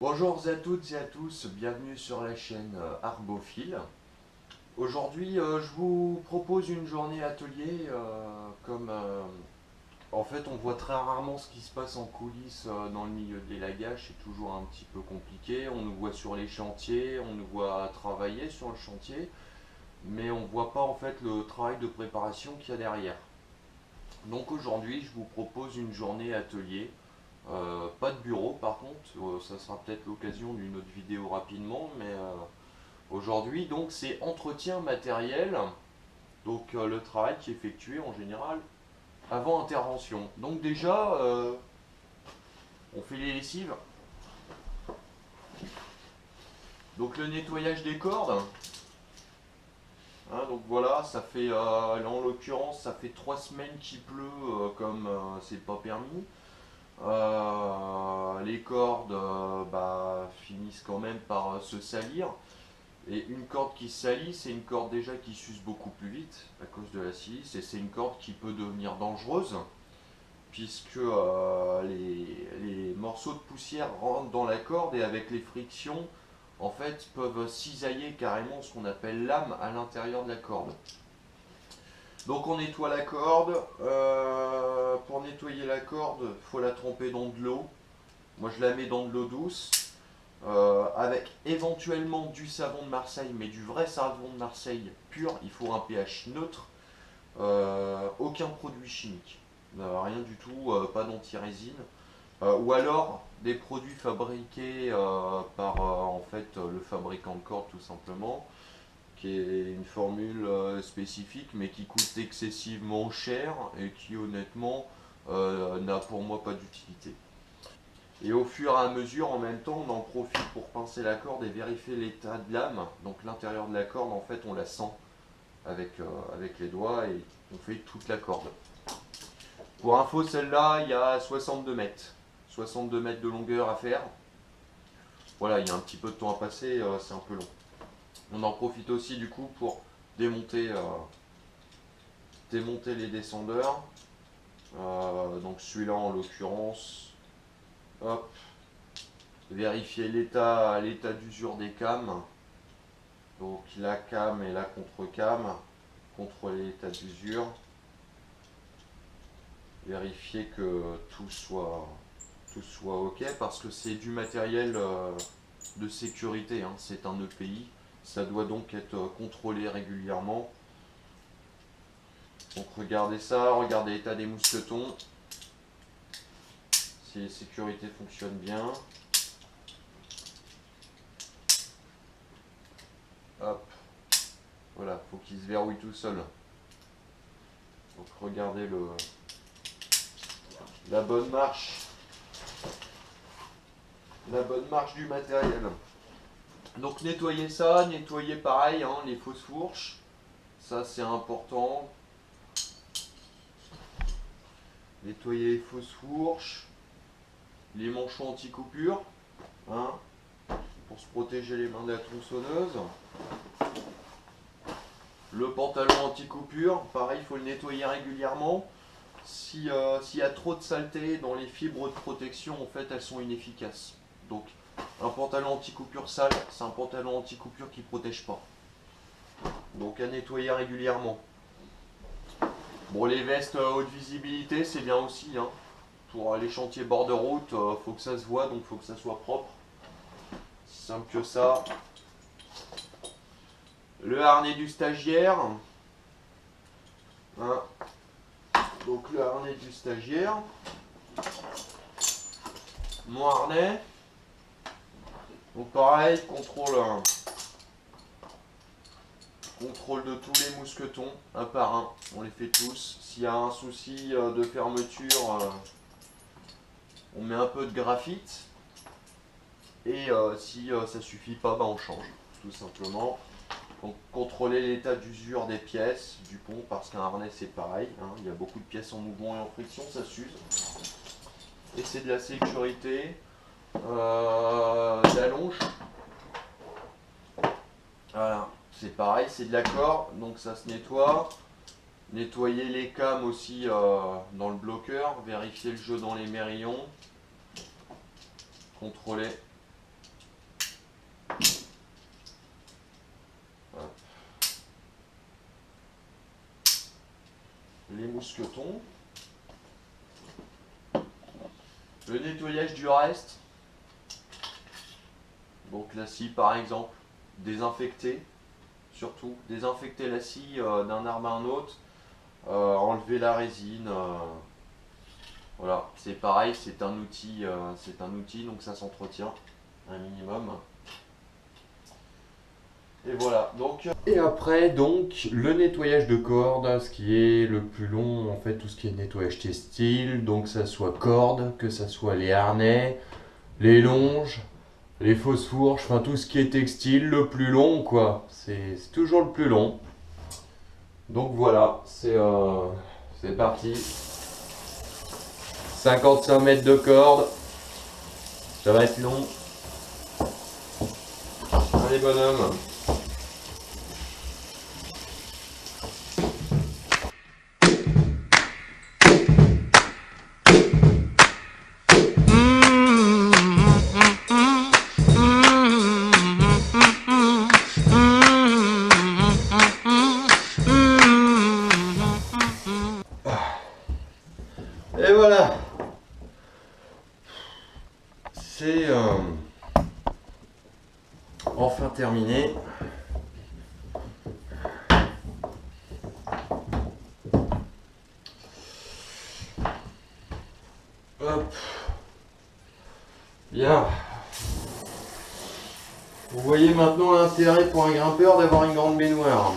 Bonjour à toutes et à tous, bienvenue sur la chaîne Arbophile. Aujourd'hui, je vous propose une journée atelier. En fait, on voit très rarement ce qui se passe en coulisses dans le milieu de l'élagage, c'est toujours un petit peu compliqué. On nous voit sur les chantiers, on nous voit travailler sur le chantier, mais on ne voit pas en fait le travail de préparation qu'il y a derrière. Donc aujourd'hui, je vous propose une journée atelier. Pas de bureau par contre, ça sera peut-être l'occasion d'une autre vidéo rapidement, mais aujourd'hui donc c'est entretien matériel, donc le travail qui est effectué en général avant intervention. Donc déjà, on fait les lessives, donc le nettoyage des cordes. Hein, donc voilà, ça fait, là en l'occurrence, ça fait 3 semaines qu'il pleut, comme c'est pas permis. Les cordes finissent quand même par se salir. Et une corde qui se salit, c'est une corde déjà qui s'use beaucoup plus vite à cause de la silice. Et c'est une corde qui peut devenir dangereuse puisque les morceaux de poussière rentrent dans la corde et avec les frictions, en fait, peuvent cisailler carrément ce qu'on appelle l'âme à l'intérieur de la corde. Donc on nettoie la corde. Pour nettoyer la corde, il faut la tremper dans de l'eau. Moi je la mets dans de l'eau douce. Avec éventuellement du savon de Marseille, mais du vrai savon de Marseille pur. Il faut un pH neutre. Aucun produit chimique. Rien du tout, pas d'anti-résine. Ou alors des produits fabriqués par en fait, le fabricant de corde tout simplement, qui est une formule spécifique mais qui coûte excessivement cher et qui honnêtement n'a pour moi pas d'utilité. Et au fur et à mesure, en même temps, on en profite pour pincer la corde et vérifier l'état de lame. Donc l'intérieur de la corde, en fait, on la sent avec les doigts et on fait toute la corde. Pour info, celle-là, il y a 62 mètres. 62 mètres de longueur à faire. Voilà, il y a un petit peu de temps à passer, c'est un peu long. On en profite aussi du coup pour démonter, démonter les descendeurs. Donc celui-là en l'occurrence, hop, vérifier l'état d'usure des cames. Donc la came et la contre-came, contrôler l'état d'usure, vérifier que tout soit ok parce que c'est du matériel de sécurité, hein. C'est un EPI, ça doit donc être contrôlé régulièrement. Donc regardez ça, regardez l'état des mousquetons, si les sécurités fonctionnent bien. Hop, voilà, faut qu'il se verrouille tout seul. Donc regardez la bonne marche, la bonne marche du matériel. Donc nettoyer ça, nettoyer pareil, hein, les fausses fourches, ça c'est important. Nettoyer les fausses fourches, les manchons anti-coupure, hein, pour se protéger les mains de la tronçonneuse. Le pantalon anti-coupure, pareil, il faut le nettoyer régulièrement. S'il y a trop de saleté dans les fibres de protection, en fait, elles sont inefficaces. Donc, un pantalon anti-coupure sale, c'est un pantalon anti-coupure qui ne protège pas. Donc, à nettoyer régulièrement. Bon, les vestes haute visibilité, c'est bien aussi, hein. Pour les chantiers bord de route, faut que ça se voit, donc faut que ça soit propre. C'est simple que ça. Le harnais du stagiaire. Hein. Donc le harnais du stagiaire. Mon harnais. Donc pareil, contrôle de tous les mousquetons, un par un. On les fait tous. S'il y a un souci de fermeture, on met un peu de graphite. Et si ça suffit pas, on change, tout simplement. Donc contrôler l'état d'usure des pièces, du pont, parce qu'un harnais c'est pareil, hein, il y a beaucoup de pièces en mouvement et en friction, ça s'use. Et c'est de la sécurité. L'allonge, voilà, c'est pareil, c'est de l'accord, donc ça se nettoie. Nettoyer les cames aussi dans le bloqueur, vérifier le jeu dans les mérillons, contrôler. les mousquetons. Le nettoyage du reste. Donc la scie par exemple, désinfecter, surtout désinfecter la scie d'un arbre à un autre, enlever la résine. Voilà, c'est pareil, c'est un outil, donc ça s'entretient un minimum. Et voilà, donc. Et après, donc, le nettoyage de cordes, ce qui est le plus long, en fait, tout ce qui est nettoyage textile, donc que ça soit cordes, que ça soit les harnais, les longes, les fausses fourches, enfin tout ce qui est textile, le plus long, quoi. C'est toujours le plus long. Donc voilà, c'est parti. 55 mètres de corde, ça va être long. Allez, bonhomme. Et voilà, c'est enfin terminé. Hop. Bien. Vous voyez maintenant l'intérêt pour un grimpeur d'avoir une grande baignoire.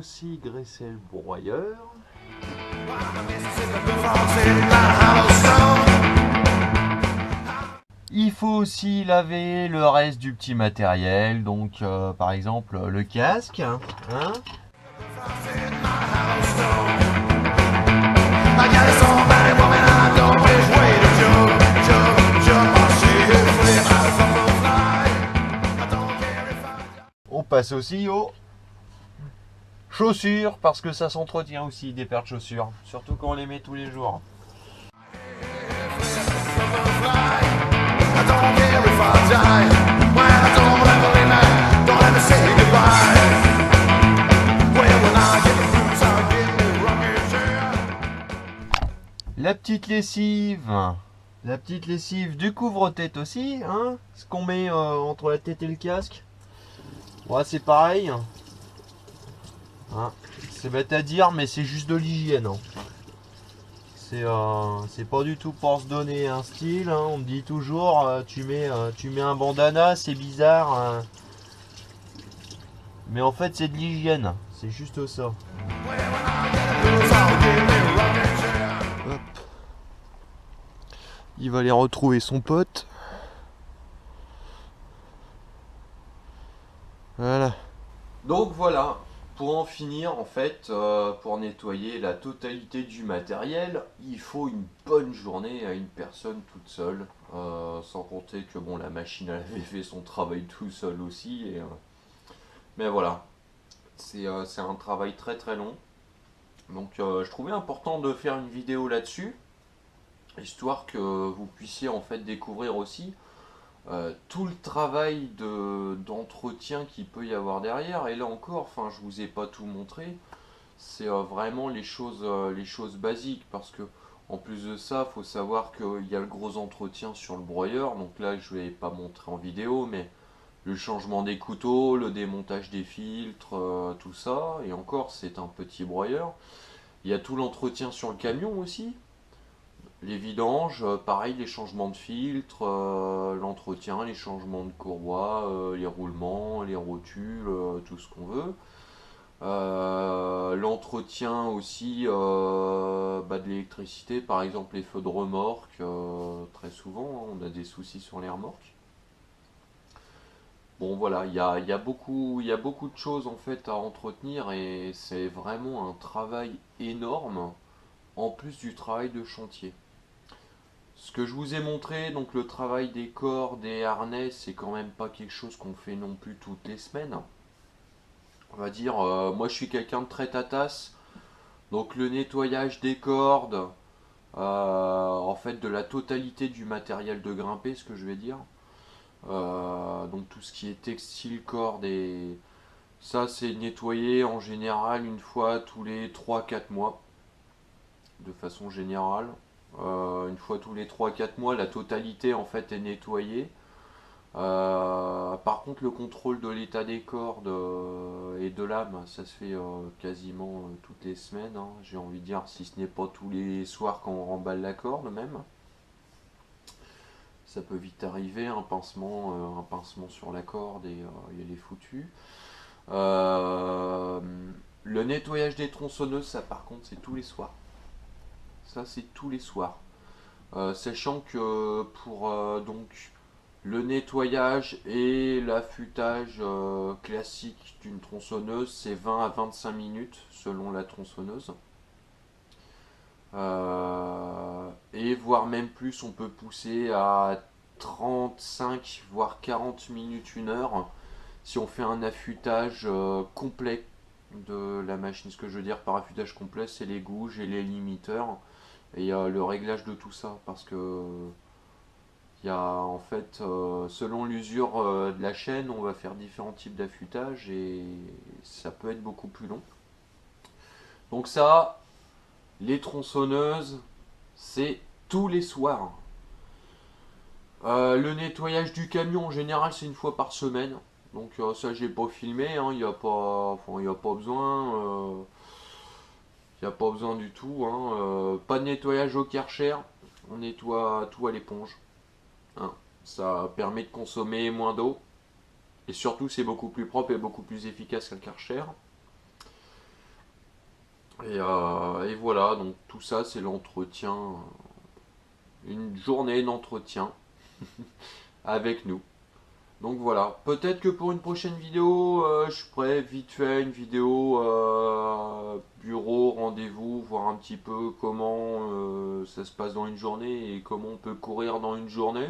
aussi graisser le broyeur. Il faut aussi laver le reste du petit matériel, donc par exemple le casque, hein. On passe aussi aux chaussures, parce que ça s'entretient aussi des paires de chaussures, surtout quand on les met tous les jours. La petite lessive du couvre-tête aussi, hein, ce qu'on met entre la tête et le casque. Ouais, c'est pareil. Hein, c'est bête à dire, mais c'est juste de l'hygiène. Hein. C'est pas du tout pour se donner un style. Hein. On me dit toujours, tu mets un bandana, c'est bizarre. Hein. Mais en fait, c'est de l'hygiène. C'est juste ça. Hop. Il va aller retrouver son pote. Voilà. Donc voilà, pour en finir, en fait, pour nettoyer la totalité du matériel, il faut une bonne journée à une personne toute seule. Sans compter que bon, la machine elle avait fait son travail tout seul aussi. Mais voilà, c'est un travail très très long. Donc je trouvais important de faire une vidéo là-dessus, histoire que vous puissiez en fait découvrir aussi tout le travail d'entretien qu'il peut y avoir derrière. Et là encore, enfin, je vous ai pas tout montré, c'est vraiment les choses basiques, parce que en plus de ça, faut savoir qu'il y a le gros entretien sur le broyeur. Donc là, je vais pas montrer en vidéo, mais le changement des couteaux, le démontage des filtres, tout ça. Et encore, c'est un petit broyeur. Il y a tout l'entretien sur le camion aussi. Les vidanges, pareil, les changements de filtre, l'entretien, les changements de courroie, les roulements, les rotules, tout ce qu'on veut. L'entretien aussi de l'électricité, par exemple les feux de remorque, très souvent, hein, on a des soucis sur les remorques. Bon voilà, il y a beaucoup de choses en fait à entretenir, et c'est vraiment un travail énorme, en plus du travail de chantier. Ce que je vous ai montré, donc le travail des cordes, des harnais, c'est quand même pas quelque chose qu'on fait non plus toutes les semaines. On va dire, moi je suis quelqu'un de très tatasse, donc le nettoyage des cordes, en fait de la totalité du matériel de grimper, ce que je vais dire. Donc tout ce qui est textile, corde, et ça c'est nettoyé en général une fois tous les 3-4 mois, de façon générale. Une fois tous les 3-4 mois, la totalité en fait est nettoyée. Par contre, le contrôle de l'état des cordes et de lame, ça se fait quasiment toutes les semaines, hein, j'ai envie de dire, si ce n'est pas tous les soirs quand on remballe la corde même. Ça peut vite arriver, un pincement sur la corde, et elle est foutue. Le nettoyage des tronçonneuses, ça par contre, c'est tous les soirs. Ça, c'est tous les soirs. Sachant que pour donc le nettoyage et l'affûtage classique d'une tronçonneuse, c'est 20 à 25 minutes selon la tronçonneuse. Et voire même plus, on peut pousser à 35 voire 40 minutes, 1 heure, si on fait un affûtage complet de la machine. Ce que je veux dire par affûtage complet, c'est les gouges et les limiteurs et le réglage de tout ça, parce que il y a en fait, selon l'usure de la chaîne, on va faire différents types d'affûtage et ça peut être beaucoup plus long. Donc ça, les tronçonneuses, c'est tous les soirs. Le nettoyage du camion, en général, c'est une fois par semaine. Donc ça, j'ai pas filmé, hein, il n'y a pas besoin. Il n'y a pas besoin du tout. Hein, pas de nettoyage au Karcher, on nettoie tout à l'éponge. Hein, ça permet de consommer moins d'eau. Et surtout, c'est beaucoup plus propre et beaucoup plus efficace qu'un Karcher. Et voilà, donc tout ça c'est l'entretien, une journée d'entretien avec nous. Donc voilà, peut-être que pour une prochaine vidéo, je ferai vite fait une vidéo bureau, rendez-vous, voir un petit peu comment ça se passe dans une journée et comment on peut courir dans une journée.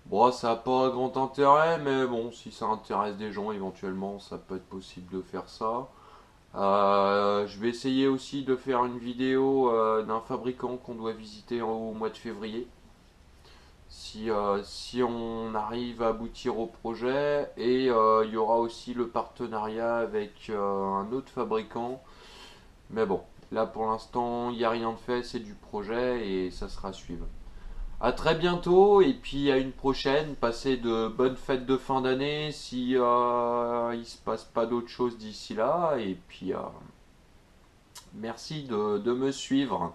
Bon, ça n'a pas grand intérêt, mais bon, si ça intéresse des gens, éventuellement, ça peut être possible de faire ça. Je vais essayer aussi de faire une vidéo d'un fabricant qu'on doit visiter au mois de février. Si on arrive à aboutir au projet, et il y aura aussi le partenariat avec un autre fabricant. Mais bon, là pour l'instant, il n'y a rien de fait, c'est du projet et ça sera à suivre. À très bientôt et puis à une prochaine. Passez de bonnes fêtes de fin d'année si il se passe pas d'autres choses d'ici là. Et puis merci de me suivre.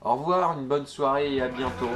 Au revoir, une bonne soirée et à bientôt.